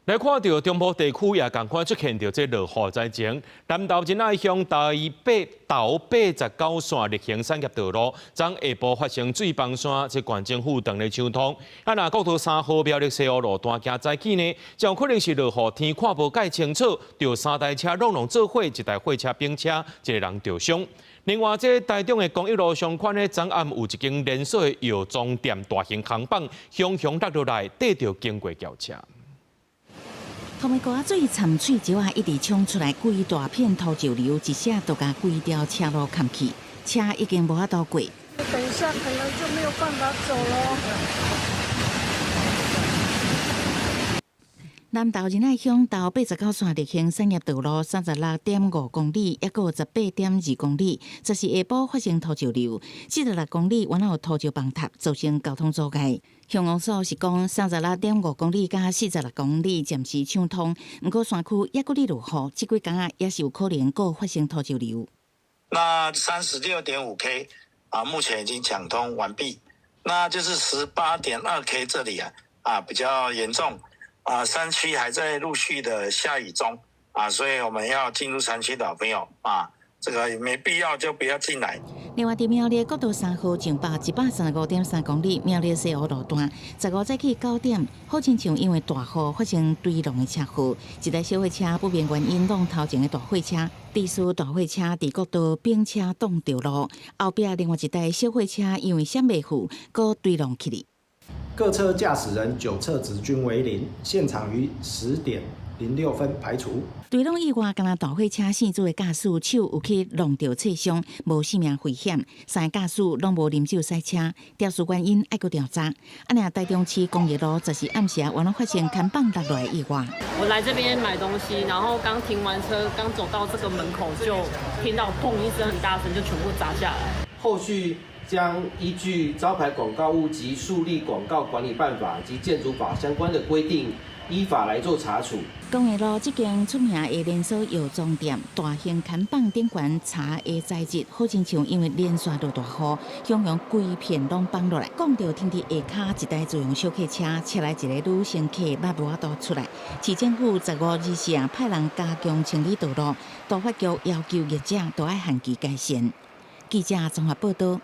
來看到中部地區也同款出現到這落雨災情，南投仁愛鄉台北89線逆行產業道路，昨下晡發生水崩山，這縣政府當日搶通。那國道3號苗栗西湖路段行災起呢，就可能是落雨天看無介清楚，就3台車攏做伙，一台貨車並車，一個人受傷。另外，這台中的公益路上款呢，昨暗有一間連鎖的藥妝店大型扛棒，雄落落來，對着經過轎車。同美國水沉水石啊，一直衝出來，規大片土石流，一下都甲規條車路砍去，車已經無法度過。等一下可能就沒有辦法走了。南投仁愛鄉到89線逆行產業道路36.5公里，抑個18.2公里，這是下晡發生土石流，46公里原來有土石崩塌，造成交通阻礙。鄉公所是講36.5公里加46公里暫時搶通，不過山區抑個咧落雨，這幾天也是有可能夠發生土石流。那36.5 K 目前已經搶通完畢，那就是18.2 K 這裡比較嚴重。山區還在陸續的下雨中所以我們要進入山區的好朋友這個沒必要就不要進來。另外，在苗栗國道3號上北135.3公里苗栗西湖路段，15早起9點，好親像因為大雨發生堆龍的車禍，一台小貨車不明原因撞頭前的大貨車，肇事大貨車在國道並車擋到路，後邊另外一台小貨車因為閃袂赴，佫堆龍去哩。各車駕駛人9測值均為0，現場於10:06分排除。對攏意外，敢若大貨車肇事的駕駛手有去弄到刺傷，無性命危險。三個駕駛攏無啉酒賽車，肇事原因還佫調查。台中市公益路則是暗時原來發生看棒落來的意外。我來這邊買東西，然後剛停完車，剛走到這個門口，就聽到砰一聲很大聲，就全部砸下來。後續將依據招牌廣告物及樹立廣告管理辦法及建築法相關的規定，依法來做查處。公益路這間出名的連鎖藥妝店，大型看板頂懸查的災日，好親像因為連續落大雨，向陽規片攏崩落來。講到天地下骹一台自用小客車，車來一個女乘客也無法度出來。市政府15、24派人加強清理道路，都發局要求業者都要限期改善。記者綜合報道。